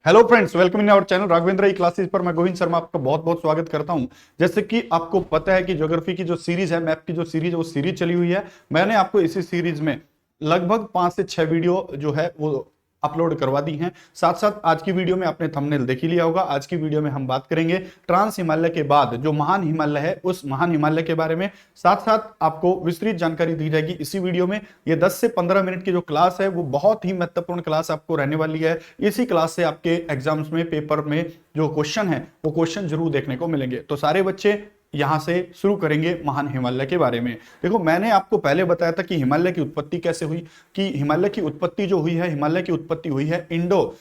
Hello friends, welcome in our channel Raghavendra e classes पर मैं गोविंद शर्मा आपका बहुत बहुत स्वागत करता हूं। जैसे कि आपको पता है कि ज्योग्राफी की जो सीरीज है, मैप की जो सीरीज है, वो सीरीज चली हुई है। मैंने आपको इसी सीरीज में लगभग 5 से 6 वीडियो जो है वो अपलोड करवा दी हैं। साथ साथ आज की वीडियो में आपने थंबनेल देख ही लिया होगा। आज की वीडियो में हम बात करेंगे ट्रांस हिमालय के बाद जो महान हिमालय है, उस महान हिमालय के बारे में। साथ साथ आपको विस्तृत जानकारी दी जाएगी इसी वीडियो में। ये 10 से 15 मिनट की जो क्लास है वो बहुत ही महत्वपूर्ण क्लास आपको रहने वाली है। इसी क्लास से आपके एग्जाम्स में, पेपर में जो क्वेश्चन है वो क्वेश्चन जरूर देखने को मिलेंगे। तो सारे बच्चे यहां से शुरू करेंगे महान हिमालय के बारे में। देखो, मैंने आपको पहले बताया था कि हिमालय की उत्पत्ति कैसे हुई। कि हिमालय की उत्पत्ति जो हुई है, हिमालय की उत्पत्ति हुई है इंडो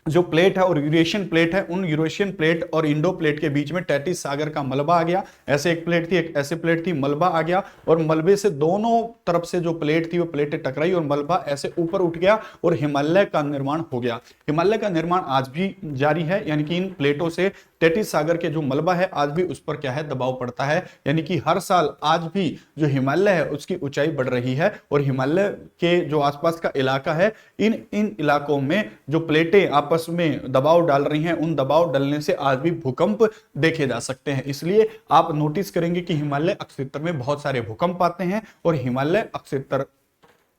जो प्लेट है और यूरेशियन प्लेट है, उन यूरेशियन प्लेट और इंडो प्लेट के बीच में तैतीस सागर का मलबा आ गया। ऐसे एक प्लेट थी, एक ऐसे प्लेट थी, मलबा आ गया और मलबे से दोनों तरफ से जो प्लेट थी वो प्लेटें टकराई और मलबा ऐसे ऊपर उठ गया और हिमालय का निर्माण हो गया। हिमालय का निर्माण आज भी जारी है, यानी कि इन प्लेटों से तैतीस सागर के जो मलबा है आज भी उस पर क्या है, दबाव पड़ता है। यानी कि हर साल आज भी जो हिमालय है उसकी ऊंचाई बढ़ रही है और हिमालय के जो आसपास का इलाका है, इन इन इलाकों में जो प्लेटें आपस में दबाव डाल रही हैं, उन दबाव डालने से आज भी भूकंप देखे जा सकते हैं। इसलिए आप नोटिस करेंगे कि हिमालय अक्षेत्र में बहुत सारे भूकंप आते हैं और हिमालय अक्षेत्र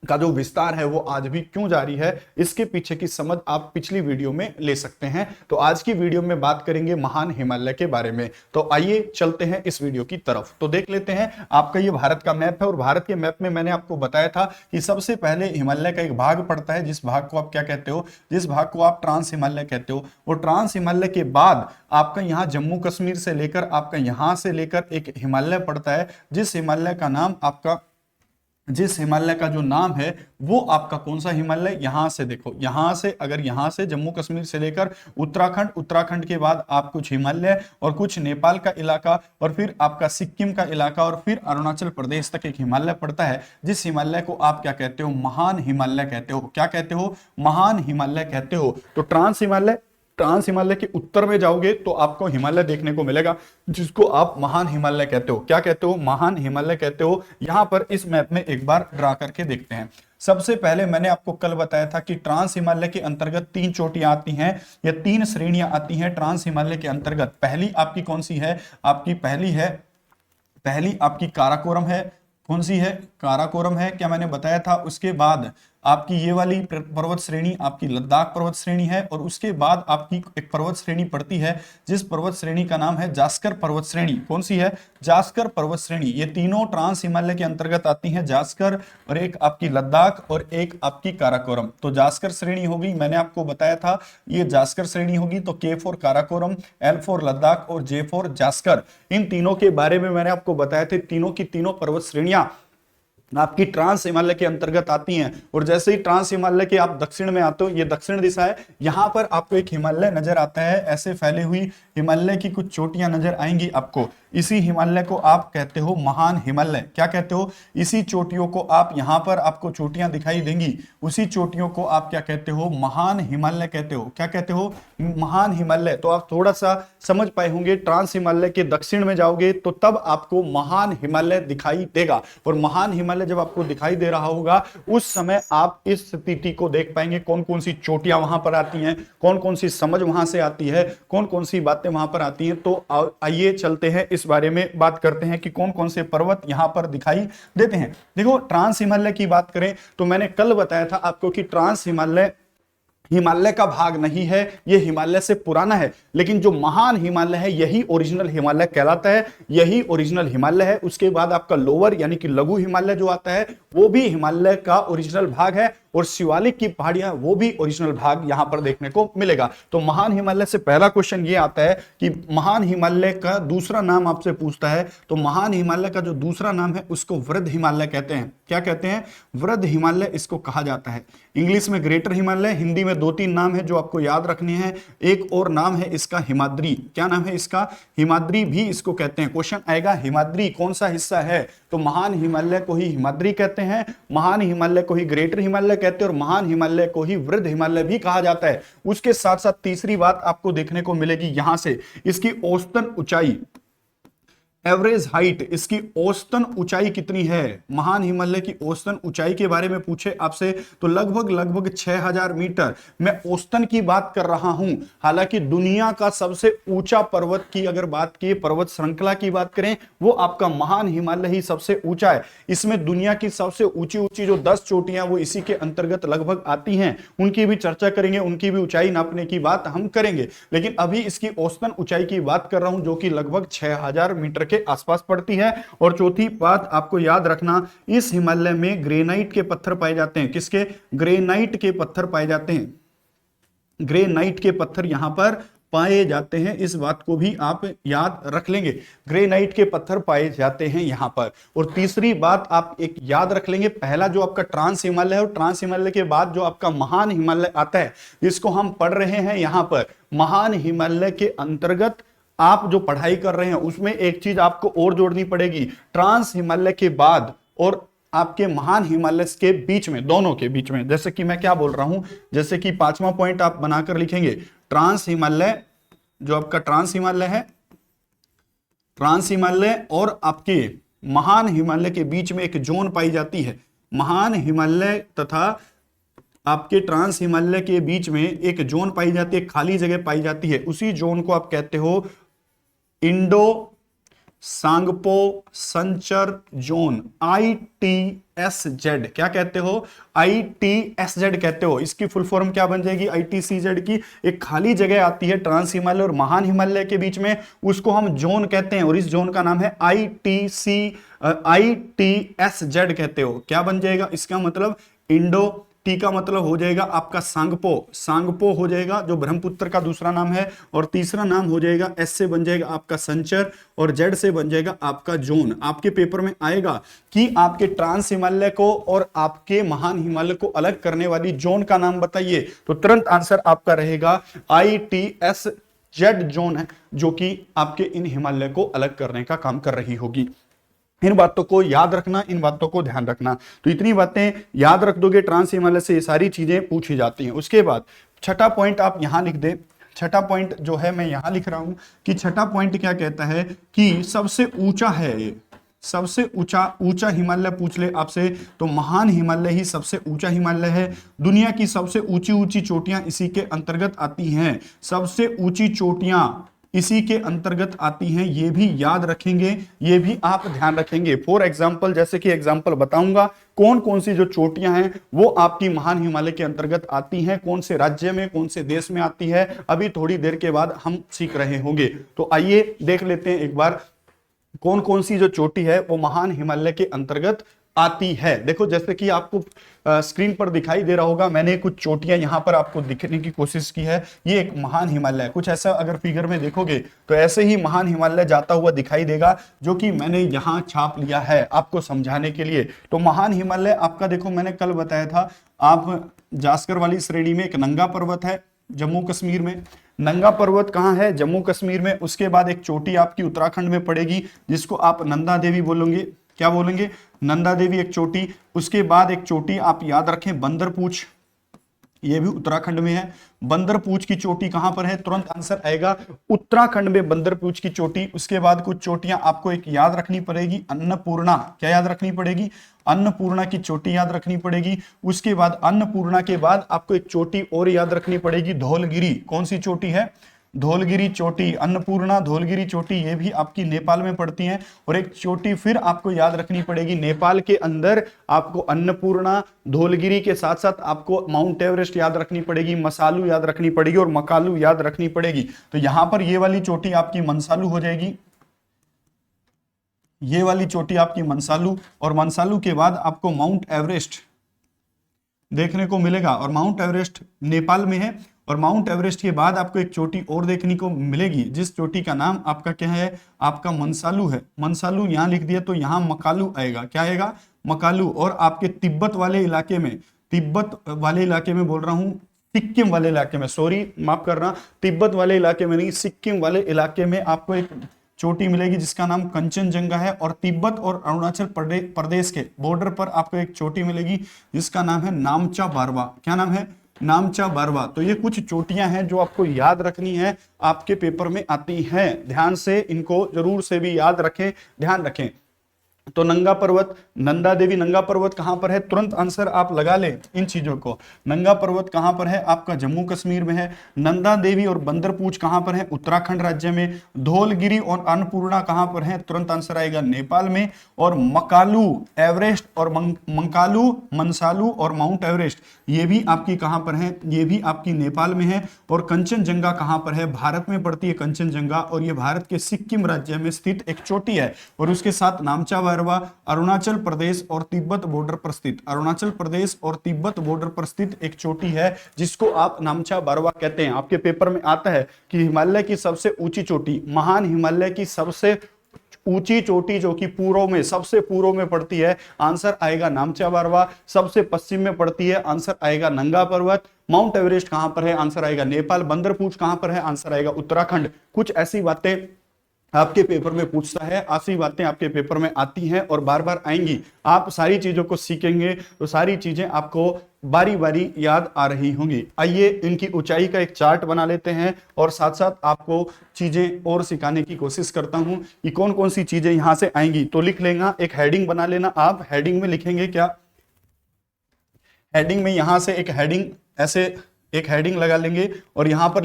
का जो विस्तार है वो आज भी क्यों जारी है, इसके पीछे की समझ आप पिछली वीडियो में ले सकते हैं। तो आज की वीडियो में बात करेंगे महान हिमालय के बारे में। तो आइए चलते हैं इस वीडियो की तरफ। तो देख लेते हैं, आपका ये भारत का मैप है और भारत के मैप में मैंने आपको बताया था कि सबसे पहले हिमालय का एक भाग पड़ता है, जिस भाग को आप क्या कहते हो, जिस भाग को आप ट्रांस हिमालय कहते हो। वो ट्रांस हिमालय के बाद आपका यहाँ जम्मू कश्मीर से लेकर आपका यहाँ से लेकर एक हिमालय पड़ता है, जिस हिमालय का नाम आपका, जिस हिमालय का जो नाम है वो आपका कौन सा हिमालय, यहां से देखो, यहां से अगर यहां से जम्मू कश्मीर से लेकर उत्तराखंड, उत्तराखंड के बाद आप कुछ हिमालय और कुछ नेपाल का इलाका और फिर आपका सिक्किम का इलाका और फिर अरुणाचल प्रदेश तक एक हिमालय पड़ता है, जिस हिमालय को आप क्या कहते हो, महान हिमालय कहते हो। क्या कहते हो, महान हिमालय कहते हो। तो ट्रांस हिमालय के उत्तर में जाओगे तो आपको हिमालय देखने को मिलेगा, जिसको आप महान हिमालय कहते हो। क्या कहते हो, महान हिमालय कहते हो। यहां पर इस मैप में एक बार ड्रा करके देखते हैं। सबसे पहले मैंने आपको कल बताया था कि ट्रांस हिमालय के अंतर्गत 3 चोटियां आती हैं या 3 श्रेणियां आती हैं ट्रांस हिमालय के अंतर्गत। पहली आपकी कौन सी है, आपकी पहली आपकी काराकोरम है। कौन सी है, काराकोरम है, क्या मैंने बताया था। उसके बाद आपकी ये वाली पर्वत श्रेणी आपकी लद्दाख पर्वत श्रेणी है और उसके बाद आपकी एक पर्वत श्रेणी पड़ती है, जिस पर्वत श्रेणी का नाम है जास्कर पर्वत श्रेणी। कौन सी है, जास्कर पर्वत श्रेणी। ये तीनों ट्रांस हिमालय के अंतर्गत आती हैं, जास्कर और एक आपकी लद्दाख और एक आपकी काराकोरम। तो जास्कर श्रेणी होगी, मैंने आपको बताया था ये जास्कर श्रेणी होगी। तो के for Karakoram, L for Ladakh और जे फॉर जास्कर, इन तीनों के बारे में मैंने आपको बताया था। तीनों की तीनों पर्वत श्रेणियां आपकी ट्रांस हिमालय के अंतर्गत आती हैं। और जैसे ही ट्रांस हिमालय के आप दक्षिण में आते हो, ये दक्षिण दिशा है, यहां पर आपको एक हिमालय नजर आता है। ऐसे फैली हुई हिमालय की कुछ चोटियां नजर आएंगी आपको। इसी हिमालय को आप कहते हो महान हिमालय। क्या कहते हो, इसी चोटियों को आप, यहां पर आपको चोटियां दिखाई देंगी, उसी चोटियों को आप क्या कहते हो, महान हिमालय कहते हो। क्या कहते हो, महान हिमालय। तो आप थोड़ा सा समझ पाए होंगे, ट्रांस हिमालय के दक्षिण में जाओगे तो तब आपको महान हिमालय दिखाई देगा। और महान हिमालय जब आपको दिखाई दे रहा होगा उस समय आप इस स्थिति को देख पाएंगे, कौन कौन सी चोटियां वहां पर आती हैं, कौन कौन सी समझ वहां से आती है, कौन कौन सी बातें वहां पर आती हैं। तो आइए चलते हैं, इस बारे में बात करते हैं कि कौन कौन से पर्वत यहां पर दिखाई देते हैं। देखो, ट्रांस हिमालय की बात करें तो मैंने कल बताया था आपको कि ट्रांस हिमालय हिमालय का भाग नहीं है, यह हिमालय से पुराना है। लेकिन जो महान हिमालय है यही ओरिजिनल हिमालय कहलाता है, यही ओरिजिनल हिमालय है। उसके बाद आपका लोअर यानी कि लघु हिमालय जो आता है वो भी हिमालय का ओरिजिनल भाग है और शिवालिक की पहाड़ियां वो भी ओरिजिनल भाग यहां पर देखने को मिलेगा। तो महान हिमालय से पहला क्वेश्चन ये आता है कि महान हिमालय का दूसरा नाम आपसे पूछता है। तो महान हिमालय का जो दूसरा नाम है उसको वृद्ध हिमालय कहते हैं। क्या कहते हैं, वृद्ध हिमालय इसको कहा जाता है। इंग्लिश में ग्रेटर हिमालय, हिंदी में 2-3 नाम है जो आपको याद रखने हैं। एक और नाम है इसका हिमाद्री। क्या नाम है इसका, हिमाद्री भी इसको कहते हैं। क्वेश्चन आएगा हिमाद्री कौन सा हिस्सा है, तो महान हिमालय को ही हिमाद्री कहते हैं, महान हिमालय को ही ग्रेटर हिमालय कहते हैं और महान हिमालय को ही वृद्ध हिमालय भी कहा जाता है। उसके साथ साथ तीसरी बात आपको देखने को मिलेगी यहां से, इसकी औसतन ऊंचाई, एवरेज हाइट, इसकी औसतन ऊंचाई कितनी है, महान हिमालय की औसतन ऊंचाई के बारे में पूछे आपसे तो लगभग लगभग 6000 मीटर। मैं औसतन की बात कर रहा हूं, हालांकि दुनिया का सबसे ऊंचा पर्वत की अगर बात की, पर्वत श्रृंखला की बात करें, वो आपका महान हिमालय ही सबसे ऊंचा है। इसमें दुनिया की सबसे ऊंची ऊंची जो 10 चोटियां वो इसी के अंतर्गत लगभग आती हैं, उनकी भी चर्चा करेंगे, उनकी भी ऊंचाई नापने की बात हम करेंगे। लेकिन अभी इसकी औसतन ऊंचाई की बात कर रहा हूं जो कि लगभग 6000 मीटर के आसपास पड़ती है। और चौथी बात आपको याद रखना, इस हिमालय में ग्रेनाइट के पत्थर पाए जाते हैं। किसके? ग्रेनाइट के पत्थर पाए जाते हैं। ग्रेनाइट के पत्थर यहां पर पाए जाते हैं, इस बात को भी आप याद रख लेंगे, ग्रेनाइट के पत्थर पाए जाते हैं यहां पर। और तीसरी बात आप एक याद रख लेंगे, पहला जो आपका ट्रांस हिमालय है और ट्रांस हिमालय के बाद जो आपका महान हिमालय आता है, जिसको हम पढ़ रहे हैं यहां पर, महान हिमालय के अंतर्गत आप जो पढ़ाई कर रहे हैं उसमें एक चीज आपको और जोड़नी पड़ेगी, ट्रांस हिमालय के बाद और आपके महान हिमालय के बीच में, दोनों के बीच में, जैसे कि मैं क्या बोल रहा हूं, जैसे कि 5वां पॉइंट आप बनाकर लिखेंगे, ट्रांस हिमालय, जो आपका ट्रांस हिमालय है, ट्रांस हिमालय और आपके महान हिमालय के बीच में एक जोन पाई जाती है। महान हिमालय तथा आपके ट्रांस हिमालय के बीच में एक जोन पाई जाती है, खाली जगह पाई जाती है, उसी जोन को आप कहते हो इंडो सांगपो संचर जोन, ITSZ। क्या कहते हो? ITSZ कहते हो। इसकी फुल फॉर्म क्या बन जाएगी? ITCZ की। एक खाली जगह आती है ट्रांस हिमालय और महान हिमालय के बीच में, उसको हम जोन कहते हैं और इस जोन का नाम है ITSZ कहते हो। क्या बन जाएगा इसका मतलब? इंडो, टी का मतलब हो जाएगा आपका सांगपो, सांगपो हो जाएगा जो ब्रह्मपुत्र का दूसरा नाम है, और तीसरा नाम हो जाएगा, एस से बन जाएगा आपका संचर और जेड से बन जाएगा आपका जोन। आपके पेपर में आएगा कि आपके ट्रांस हिमालय को और आपके महान हिमालय को अलग करने वाली जोन का नाम बताइए, तो तुरंत आंसर आपका रहेगा ITSZ जोन है, जो कि आपके इन हिमालय को अलग करने का काम कर रही होगी। इन बातों को याद रखना, इन बातों को ध्यान रखना। तो इतनी बातें याद रख दोगे, ट्रांस हिमालय से ये सारी चीजें पूछी जाती हैं। उसके बाद छठा पॉइंट आप यहां लिख दे, छठा पॉइंट जो है मैं यहां लिख रहा हूं कि छठा पॉइंट क्या कहता है कि सबसे ऊंचा है ये, सबसे ऊंचा हिमालय पूछ ले आपसे तो महान हिमालय ही सबसे ऊंचा हिमालय है। दुनिया की सबसे ऊंची ऊंची चोटियां इसी के अंतर्गत आती हैं, सबसे ऊंची चोटियां इसी के अंतर्गत आती हैं, ये भी याद रखेंगे, ये भी आप ध्यान रखेंगे। फॉर एग्जाम्पल, जैसे कि एग्जाम्पल बताऊंगा कौन कौन सी जो चोटियां हैं वो आपकी महान हिमालय के अंतर्गत आती हैं, कौन से राज्य में, कौन से देश में आती है, अभी थोड़ी देर के बाद हम सीख रहे होंगे। तो आइए देख लेते हैं एक बार कौन कौन सी जो चोटी है वो महान हिमालय के अंतर्गत आती है। देखो जैसे कि आपको स्क्रीन पर दिखाई दे रहा होगा, मैंने कुछ चोटियां यहां पर आपको दिखने की कोशिश की है। ये एक महान हिमालय है, कुछ ऐसा अगर फिगर में देखोगे तो ऐसे ही महान हिमालय जाता हुआ दिखाई देगा, जो कि मैंने यहां छाप लिया है आपको समझाने के लिए। तो महान हिमालय आपका देखो, मैंने कल बताया था, आप जास्कर वाली श्रेणी में एक नंगा पर्वत है जम्मू कश्मीर में, नंगा पर्वत कहाँ है? जम्मू कश्मीर में। उसके बाद एक चोटी आपकी उत्तराखंड में पड़ेगी जिसको आप नंदा देवी बोलोगे। क्या बोलेंगे? नंदा देवी एक चोटी। उसके बाद एक चोटी आप याद रखें बंदरपूछ, ये भी उत्तराखंड में है। बंदरपूछ की चोटी कहां पर है? तुरंत आंसर आएगा उत्तराखंड में बंदरपूछ की चोटी। उसके बाद कुछ चोटियां आपको एक याद रखनी पड़ेगी, अन्नपूर्णा। क्या याद रखनी पड़ेगी? अन्नपूर्णा की चोटी याद रखनी पड़ेगी। उसके बाद अन्नपूर्णा के बाद आपको एक चोटी और याद रखनी पड़ेगी, धौलगिरी। कौन सी चोटी है? धौलगिरी चोटी। अन्नपूर्णा, धौलगिरी चोटी, ये भी आपकी नेपाल में पड़ती हैं। और एक चोटी फिर आपको याद रखनी पड़ेगी नेपाल के अंदर, आपको अन्नपूर्णा, धौलगिरी के साथ साथ आपको माउंट एवरेस्ट याद रखनी पड़ेगी, मसालू याद रखनी पड़ेगी और मकालू याद रखनी पड़ेगी। तो यहां पर ये वाली चोटी आपकी मनसालू हो जाएगी, ये वाली चोटी आपकी मनसालू, और मनसालू के बाद आपको माउंट एवरेस्ट देखने को मिलेगा, और माउंट एवरेस्ट नेपाल में है। और माउंट एवरेस्ट के बाद आपको एक चोटी और देखने को मिलेगी, जिस चोटी का नाम आपका क्या है? आपका मनसालू है। मनसालू यहां लिख दिया तो यहां मकालू आएगा। क्या आएगा? मकालू। और आपके तिब्बत वाले इलाके में, तिब्बत वाले इलाके में बोल रहा हूं, सिक्किम वाले इलाके में, सॉरी माफ करना, तिब्बत वाले इलाके में नहीं, सिक्किम वाले इलाके में आपको एक चोटी मिलेगी जिसका नाम कंचनजंगा है। और तिब्बत और अरुणाचल प्रदेश के बॉर्डर पर आपको एक चोटी मिलेगी जिसका नाम है नामचा बारवा। क्या नाम है? नामचा बारवा। तो ये कुछ चोटियां हैं जो आपको याद रखनी है, आपके पेपर में आती हैं, ध्यान से इनको जरूर से भी याद रखें, ध्यान रखें। तो नंगा पर्वत, नंदा देवी, नंगा पर्वत कहां पर है, तुरंत आंसर आप लगा लें इन चीजों को। नंगा पर्वत कहां पर है, आपका जम्मू कश्मीर में है। नंदा देवी और बंदरपूछ कहां पर है, उत्तराखंड राज्य में। धौलगिरी और अन्नपूर्णा कहां पर है, तुरंत आंसर आएगा नेपाल में। और मकालू, एवरेस्ट और मंकालू, मनसालू और माउंट एवरेस्ट ये भी आपकी कहां पर है, ये भी आपकी नेपाल में है। और कंचनजंगा कहां पर है, भारत में पड़ती है कंचनजंगा, और ये भारत के सिक्किम राज्य में स्थित एक चोटी है। और उसके साथ नामचा अरुणाचल प्रदेश और तिब्बत बॉर्डर पर स्थित, अरुणाचल प्रदेश और तिब्बत बॉर्डर पर स्थित एक चोटी है जिसको आप नामचा बारवा कहते हैं। आपके पेपर में आता है कि हिमालय की सबसे ऊंची चोटी, महान हिमालय की सबसे ऊंची चोटी जो कि पूर्व में, सबसे पूर्व में पड़ती है, आंसर आएगा नामचा बारवा। सबसे पश्चिम में पड़ती है, आंसर आएगा नंगा पर्वत। माउंट एवरेस्ट कहां पर है, आंसर आएगा नेपाल। बंदरपूछ कहां पर है, आंसर आएगा उत्तराखंड। कुछ ऐसी बातें आपके पेपर में पूछता है, ऐसी बातें आपके पेपर में आती हैं और बार बार आएंगी। आप सारी चीजों को सीखेंगे तो सारी चीजें आपको बारी बारी याद आ रही होंगी। आइए इनकी ऊंचाई का एक चार्ट बना लेते हैं और साथ साथ आपको चीजें और सिखाने की कोशिश करता हूं कि कौन कौन सी चीजें यहां से आएंगी। तो लिख लेना, एक हेडिंग बना लेना। आप हेडिंग में लिखेंगे क्या, हेडिंग में यहां से एक हेडिंग, ऐसे एक हेडिंग लगा लेंगे और यहां पर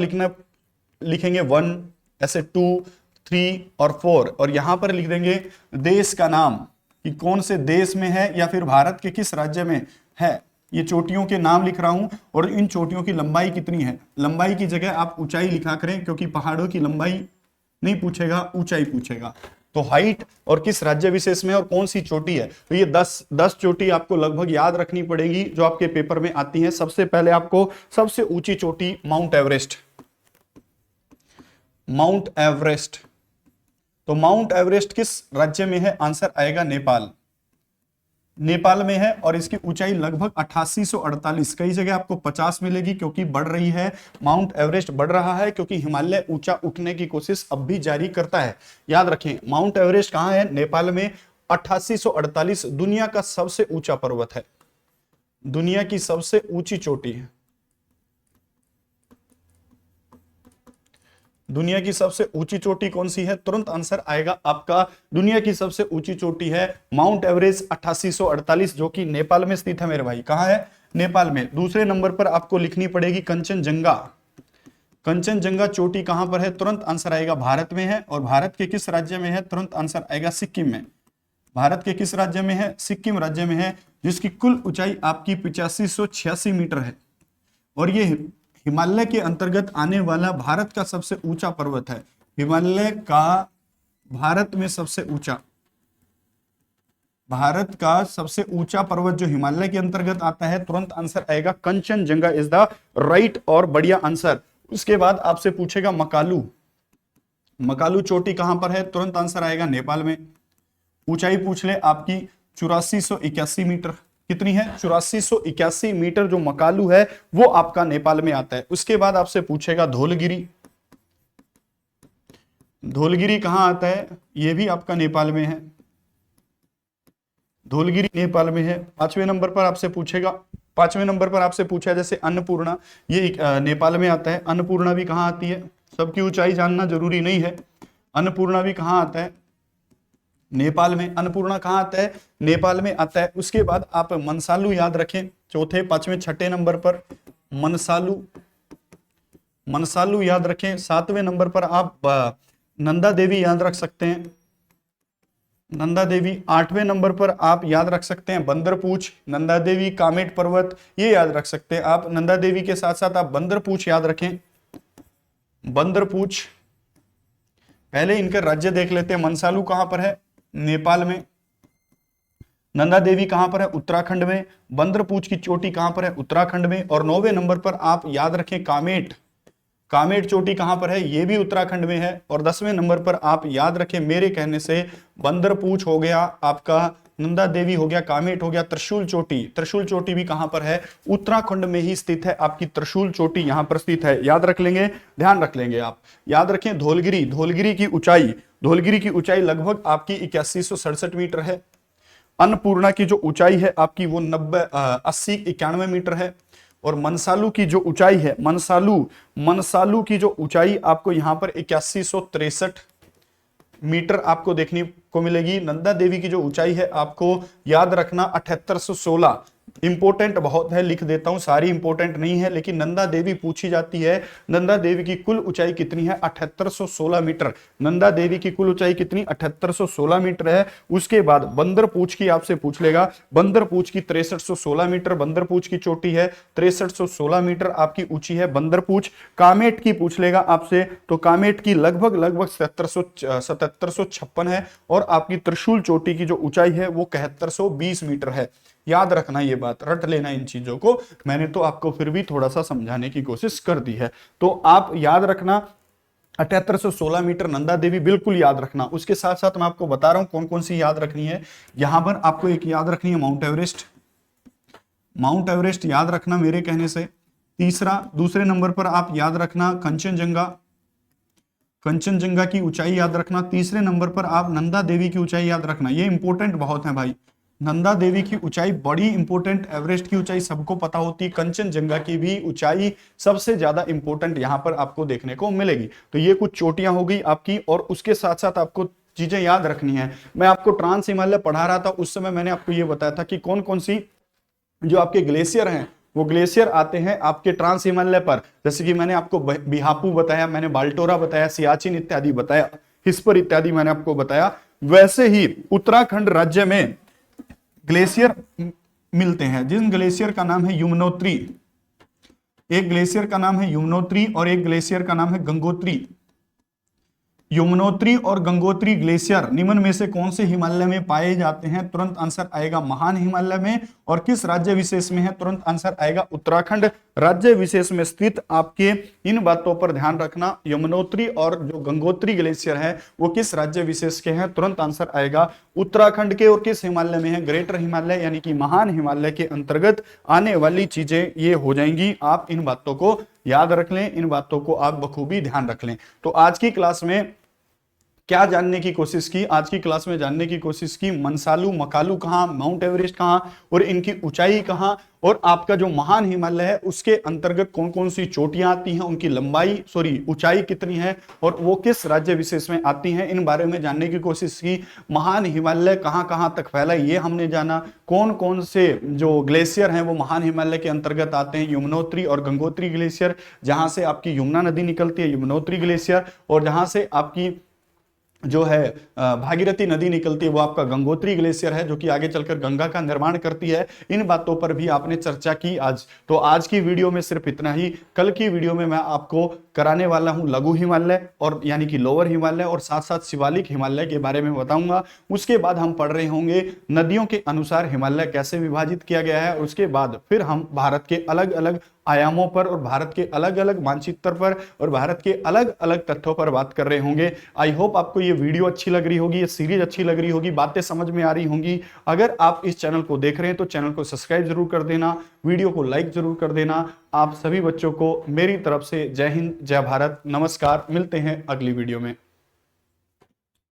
लिखेंगे 1, ऐसे 2, 3 और 4, और यहां पर लिख देंगे देश का नाम कि कौन से देश में है या फिर भारत के किस राज्य में है। ये चोटियों के नाम लिख रहा हूं और इन चोटियों की लंबाई कितनी है। लंबाई की जगह आप ऊंचाई लिखा करें क्योंकि पहाड़ों की लंबाई नहीं पूछेगा, ऊंचाई पूछेगा। तो हाइट और किस राज्य विशेष में और कौन सी चोटी है। तो ये 10 चोटी आपको लगभग याद रखनी पड़ेगी जो आपके पेपर में आती है। सबसे पहले आपको सबसे ऊंची चोटी माउंट एवरेस्ट, माउंट एवरेस्ट। तो माउंट एवरेस्ट किस राज्य में है, आंसर आएगा नेपाल, नेपाल में है। और इसकी ऊंचाई लगभग 8848, कई जगह आपको 50 मिलेगी क्योंकि बढ़ रही है। माउंट एवरेस्ट बढ़ रहा है क्योंकि हिमालय ऊंचा उठने की कोशिश अब भी जारी करता है। याद रखें, माउंट एवरेस्ट कहां है, नेपाल में। 8848 दुनिया का सबसे ऊंचा पर्वत है, दुनिया की सबसे ऊंची चोटी है, दुनिया की सबसे ऊंची चोटी कौन सी है, तुरंत आंसर आएगा आपका दुनिया की सबसे ऊंची चोटी है माउंट एवरेस्ट 8848 जो कि नेपाल में स्थित है मेरे भाई। कहां है, नेपाल में। दूसरे नंबर पर आपको लिखनी पड़ेगी कंचनजंगा। कंचनजंगा चोटी कहां पर है, तुरंत आंसर आएगा भारत में है। और भारत के किस राज्य में है, तुरंत आंसर आएगा सिक्किम में। भारत के किस राज्य में है, सिक्किम राज्य में है, जिसकी कुल ऊंचाई आपकी 8586 मीटर है। और ये हिमालय के अंतर्गत आने वाला भारत का सबसे ऊंचा पर्वत है। हिमालय का भारत में सबसे ऊंचा, भारत का सबसे ऊंचा पर्वत जो हिमालय के अंतर्गत आता है, तुरंत आंसर आएगा कंचनजंगा इज द राइट और बढ़िया आंसर। उसके बाद आपसे पूछेगा मकालू, मकालू चोटी कहां पर है, तुरंत आंसर आएगा नेपाल में। ऊंचाई पूछ ले आपकी 8481 मीटर, कितनी है, 8481 मीटर जो मकालू है वो आपका नेपाल में आता है। उसके बाद आपसे पूछेगा धौलगिरी, धौलगिरी कहां आता है, ये भी आपका नेपाल में है, धौलगिरी नेपाल में है। पांचवें नंबर पर आपसे पूछेगा, पांचवें नंबर पर आपसे पूछा जैसे अन्नपूर्णा, ये नेपाल में आता है। अन्नपूर्णा भी कहां आती है, सबकी ऊंचाई जानना जरूरी नहीं है। अन्नपूर्णा भी कहां आता है, नेपाल में। अन्नपूर्णा कहां आता है, नेपाल में आता है। उसके बाद आप मनसालू याद रखें, चौथे, पांचवें, छठे नंबर पर मनसालू, मनसालू याद रखें। सातवें नंबर पर आप नंदा देवी याद रख सकते हैं, नंदा देवी। आठवें नंबर पर आप याद रख सकते हैं बंदरपूछ, नंदा देवी, कामेट पर्वत, ये याद रख सकते हैं आप। नंदा देवी के साथ साथ आप बंदरपूछ याद रखें, बंदरपूछ। पहले इनका राज्य देख लेते हैं। मनसालू कहां पर है, नेपाल में। नंदा देवी कहां पर है, उत्तराखंड में। बंदरपूछ की चोटी कहां पर है, उत्तराखंड में। और 9वें नंबर पर आप याद रखें कामेट, कामेट चोटी कहां पर है, ये भी उत्तराखंड में है। और 10वें नंबर पर आप याद रखें मेरे कहने से बंदरपूछ हो गया आपका, नंदा देवी हो गया, कामेट हो गया, त्रिशूल चोटी, त्रिशूल चोटी भी कहां पर है, उत्तराखंड में ही स्थित है आपकी त्रिशूल चोटी, यहां पर स्थित है। याद रख लेंगे, ध्यान रख लेंगे आप। याद रखें धौलगिरी, धौलगिरी की ऊंचाई, धौलगिरी की ऊंचाई लगभग आपकी 8167 मीटर है। अन्नपूर्णा की जो ऊंचाई है आपकी वो 80-91 मीटर है। और मनसालू की जो ऊंचाई है, मनसालू की जो ऊंचाई आपको यहां पर 8163 मीटर आपको देखने को मिलेगी। नंदा देवी की जो ऊंचाई है आपको याद रखना 7816। इंपोर्टेंट बहुत है, लिख देता हूं, सारी इंपोर्टेंट नहीं है, लेकिन नंदा देवी पूछी जाती है। नंदा देवी की कुल ऊंचाई कितनी है? 7816 मीटर। नंदा देवी की कुल ऊंचाई कितनी? 7816 मीटर है। उसके बाद बंदर पूछ की आपसे पूछ लेगा, बंदर पूछ की 6316 मीटर बंदर पूछ की चोटी है, 6316 मीटर आपकी ऊंची है बंदर पूछ। कामेट की पूछ लेगा आपसे, तो कामेट की लगभग 7756 है, और आपकी त्रिशूल चोटी की जो ऊंचाई है वो 7120 मीटर है। याद रखना ये बात, रट लेना इन चीजों को, मैंने तो आपको फिर भी थोड़ा सा समझाने की कोशिश कर दी है, तो आप याद रखना 7816 मीटर नंदा देवी, बिल्कुल याद रखना। उसके साथ साथ मैं आपको बता रहा हूं कौन कौन सी याद रखनी है। यहां पर आपको एक याद रखनी है माउंट एवरेस्ट, माउंट एवरेस्ट याद रखना मेरे कहने से। तीसरा, दूसरे नंबर पर आप याद रखना कंचनजंगा, कंचनजंगा की ऊंचाई याद रखना। तीसरे नंबर पर आप नंदा देवी की ऊंचाई याद रखना, ये इंपॉर्टेंट बहुत है भाई। नंदा देवी की ऊंचाई बड़ी इंपॉर्टेंट, एवरेस्ट की ऊंचाई सबको पता होती है, कंचनजंगा की भी ऊंचाई सबसे ज्यादा इंपॉर्टेंट यहां पर आपको देखने को मिलेगी। तो ये कुछ चोटियां हो गई आपकी, और उसके साथ साथ आपको चीजें याद रखनी है। मैं आपको ट्रांस हिमालय पढ़ा रहा था, उस समय मैंने आपको ये बताया था कि कौन कौन सी जो आपके ग्लेशियर हैं वो ग्लेशियर आते हैं आपके ट्रांस हिमालय पर। जैसे कि मैंने आपको बिहापू बताया, मैंने बाल्टोरा बताया, सियाचिन इत्यादि बताया, हिस्पर इत्यादि मैंने आपको बताया। वैसे ही उत्तराखंड राज्य में ग्लेशियर मिलते हैं, जिन ग्लेशियर का नाम है यमुनोत्री, एक ग्लेशियर का नाम है यमुनोत्री और एक ग्लेशियर का नाम है गंगोत्री। यमुनोत्री और गंगोत्री ग्लेशियर निम्न में से कौन से हिमालय में पाए जाते हैं? तुरंत आंसर आएगा महान हिमालय में। और किस राज्य विशेष में है? तुरंत आंसर आएगा उत्तराखंड राज्य विशेष में स्थित। आपके इन बातों पर ध्यान रखना, यमुनोत्री और जो गंगोत्री ग्लेशियर है वो किस राज्य विशेष के हैं? तुरंत आंसर आएगा उत्तराखंड के। और किस हिमालय में है? ग्रेटर हिमालय यानी कि महान हिमालय के अंतर्गत आने वाली चीजें ये हो जाएंगी। आप इन बातों को याद रख लें, इन बातों को आप बखूबी ध्यान रख लें। तो आज की क्लास में क्या जानने की कोशिश की? आज की क्लास में जानने की कोशिश की मनसालू मकालू कहां, माउंट एवरेस्ट कहां, और इनकी ऊंचाई कहां, और आपका जो महान हिमालय है उसके अंतर्गत कौन कौन सी चोटियां आती हैं, उनकी लंबाई ऊंचाई कितनी है, और वो किस राज्य विशेष में आती हैं, इन बारे में जानने की कोशिश की। महान हिमालय कहां कहां तक फैला ये हमने जाना। कौन कौन से जो ग्लेशियर हैं वो महान हिमालय के अंतर्गत आते हैं? यमुनोत्री और गंगोत्री ग्लेशियर, जहां से आपकी यमुना नदी निकलती है यमुनोत्री ग्लेशियर, और जहां से आपकी जो है भागीरथी नदी निकलती है वो आपका गंगोत्री ग्लेशियर है, जो कि आगे चलकर गंगा का निर्माण करती है। इन बातों पर भी आपने चर्चा की आज। तो आज की वीडियो में सिर्फ इतना ही। कल की वीडियो में मैं आपको कराने वाला हूं लघु हिमालय और यानी कि लोअर हिमालय, और साथ साथ शिवालिक हिमालय के बारे में बताऊंगा। उसके बाद हम पढ़ रहे होंगे नदियों के अनुसार हिमालय कैसे विभाजित किया गया है। उसके बाद फिर हम भारत के अलग अलग आयामों पर और भारत के अलग अलग मानचित्र पर और भारत के अलग अलग तथ्यों पर बात कर रहे होंगे। आई होप आपको ये वीडियो अच्छी लग रही होगी, ये सीरीज अच्छी लग रही होगी, बातें समझ में आ रही होंगी। अगर आप इस चैनल को देख रहे हैं तो चैनल को सब्सक्राइब जरूर कर देना, वीडियो को लाइक जरूर कर देना। आप सभी बच्चों को मेरी तरफ से जय हिंद, जय भारत, नमस्कार। मिलते हैं अगली वीडियो में।